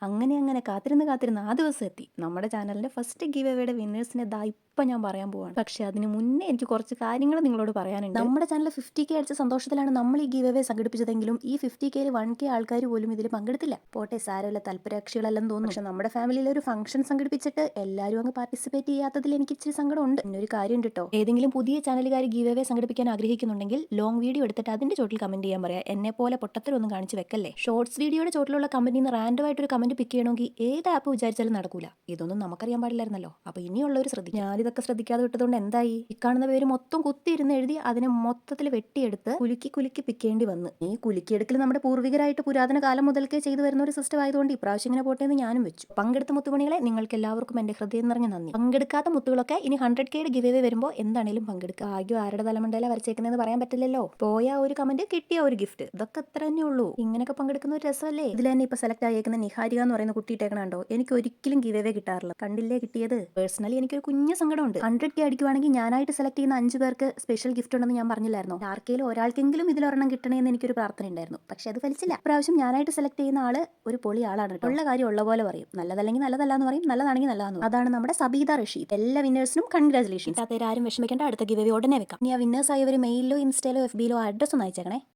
അങ്ങനെ കാത്തിരുന്ന് ആ ദിവസം എത്തി. നമ്മുടെ ചാനലിന്റെ ഫസ്റ്റ് ഗീവ് അവേയുടെ വിന്നേഴ്സിനെ ഇപ്പം ഞാൻ പറയാൻ പോവാണ്. പക്ഷെ അതിന് മുന്നേ എനിക്ക് കുറച്ച് കാര്യങ്ങൾ നിങ്ങളോട് പറയാനുണ്ട്. നമ്മുടെ ചാനൽ 50K അടിച്ച സന്തോഷത്തിലാണ് നമ്മൾ ഈ ഗീവ് അവേ സംഘടിപ്പിച്ചതെങ്കിലും ഈ 50Kയിൽ 1K ആൾക്കാർ പോലും ഇതിൽ പങ്കെടുത്തില്ല. പോട്ടെ, സാരമില്ല, താല്പര്യകക്ഷികളല്ലെന്ന് തോന്നുന്നു. പക്ഷെ നമ്മുടെ ഫാമിലിയിൽ ഒരു ഫംഗ്ഷൻ സംഘടിപ്പിച്ചിട്ട് എല്ലാവരും അങ്ങ് പാർട്ടിസിപ്പേറ്റ് ചെയ്യാത്തതിൽ എനിക്ക് ഇച്ചിരി സങ്കടമുണ്ട്. ഒരു കാര്യം കേട്ടോ, ഏതെങ്കിലും പുതിയ ചാനലുകാർ ഗീവ് അവേ സംഘടിപ്പിക്കാൻ ആഗ്രഹിക്കുന്നുണ്ടെങ്കിൽ ലോങ് വീഡിയോ എടുത്തിട്ട് അതിന്റെ ചോട്ടിൽ കമന്റ് ചെയ്യാൻ പറയാം. എന്നെ പോലെ പൊട്ടത്തരൊന്നും കാണിച്ച് വെക്കല്ലേ. ഷോർട്സ് വീഡിയോയുടെ ചോട്ടിലുള്ള കമന്റിൽ നിന്ന് റാൻഡം ആയിട്ട് ഒരു കമന്റ് പിക്ക് ചെയ്യണമെങ്കിൽ ഏത് ആപ്പ് വിചാരിച്ചാലും നടക്കൂല. ഇതൊന്നും നമുക്കറിയാൻ പാടില്ലായിരുന്നല്ലോ. അപ്പൊ ഇനിയുള്ളവർ ശ്രദ്ധിക്കും. ഞാനിതൊക്കെ ശ്രദ്ധിക്കാതെ വിട്ടതുകൊണ്ട് എന്തായി, ഈ കാണുന്ന പേര് മൊത്തം കുത്തിയിരുന്ന് എഴുതി അതിനെ മൊത്തത്തിൽ വെട്ടിയെടുത്ത് കുലുക്കി പിക്കേണ്ടി വന്ന്. ഈ കുലുക്കിയെടുക്കൽ നമ്മുടെ പൂർവികരായിട്ട് പുരാതന കാലം മുതൽക്കേ ചെയ്തു വരുന്ന ഒരു സിസ്റ്റം ആയതുകൊണ്ട് ഇപ്രാവശ്യം ഇങ്ങനെ പോട്ടെ എന്ന് ഞാനും വെച്ചു. പങ്കെടുത്ത മുത്തുമണികളെ നിങ്ങൾക്ക് എല്ലാവർക്കും എന്റെ ഹൃദയം നിറഞ്ഞ നന്ദി. പങ്കെടുക്കാത്ത മുത്തുകളൊക്കെ ഇനി 100K ഗിവ് അവേ വരുമ്പോൾ എന്താണേലും പങ്കെടുക്കുക. ആദ്യം ആരുടെ തലമണ്ടയില വരച്ചേക്കുന്നതെന്ന് പറയാൻ പറ്റില്ലല്ലോ. പോയ ഒരു കമന്റ്, കിട്ടിയ ഒരു ഗിഫ്റ്റ്, ഇതൊക്കെ അത്ര തന്നെ ഉള്ളൂ. ഇങ്ങനെയൊക്കെ പങ്കെടുക്കുന്ന ഒരു രസമല്ലേ. ഇതിൽ തന്നെ ഇപ്പൊ സെലക്ട് ആയേക്കുന്ന നിഹാരിക എന്ന് പറയുന്ന കുട്ടിയിട്ടേക്കണോ, എനിക്ക് ഒരിക്കലും ഗിവ് അവേ കിട്ടാറില്ല. കണ്ടില്ലേ കിട്ടിയത്. പേഴ്സണലി എനിക്കൊരു കുഞ്ഞു സങ്കടമുണ്ട്. 100K അടിക്കുവാണെങ്കിൽ ഞാനായിട്ട് സെലക്ട് ചെയ്യുന്ന 5 പേർക്ക് സ്പെഷ്യൽ ഗിഫ്റ്റ് ഉണ്ടെന്ന് ഞാൻ പറഞ്ഞില്ലായിരുന്നു. ആർക്കെങ്കിലും ഒരാൾക്കെങ്കിലും ഇതിലൊരെണ്ണം കിട്ടണമെന്ന് എനിക്കൊരു പ്രാർത്ഥന ഉണ്ടായിരുന്നു. പക്ഷെ അത് ഫലിച്ചില്ല. പ്രാവശ്യം ഞാനായിട്ട് സെലക്ട് ചെയ്യുന്ന ആള് ഒരു പൊളി ആളാണ്. ഉള്ള കാര്യം ഉള്ള പോലെ പറയും. നല്ലതല്ലെങ്കിൽ നല്ലതല്ല എന്ന് പറയും, നല്ലതാണെങ്കിൽ നല്ലതാന്ന് പറയും. അതാണ് നമ്മുടെ സബീദ റഷീദ്. എല്ലാ വിന്നേഴ്സിനും കൺഗ്രാജുലേഷൻസ്. ആരും വിഷമിക്കേണ്ട, അടുത്ത ഗിവ് അവേ ഉടനെ വെക്കാം. ഇനി ആ വിന്നേഴ്സ് ആയവർ മെയിലിലോ ഇൻസ്റ്റയിലോ FBയിലോ അഡ്രസ് ഒന്ന് അയച്ചേക്കണേ.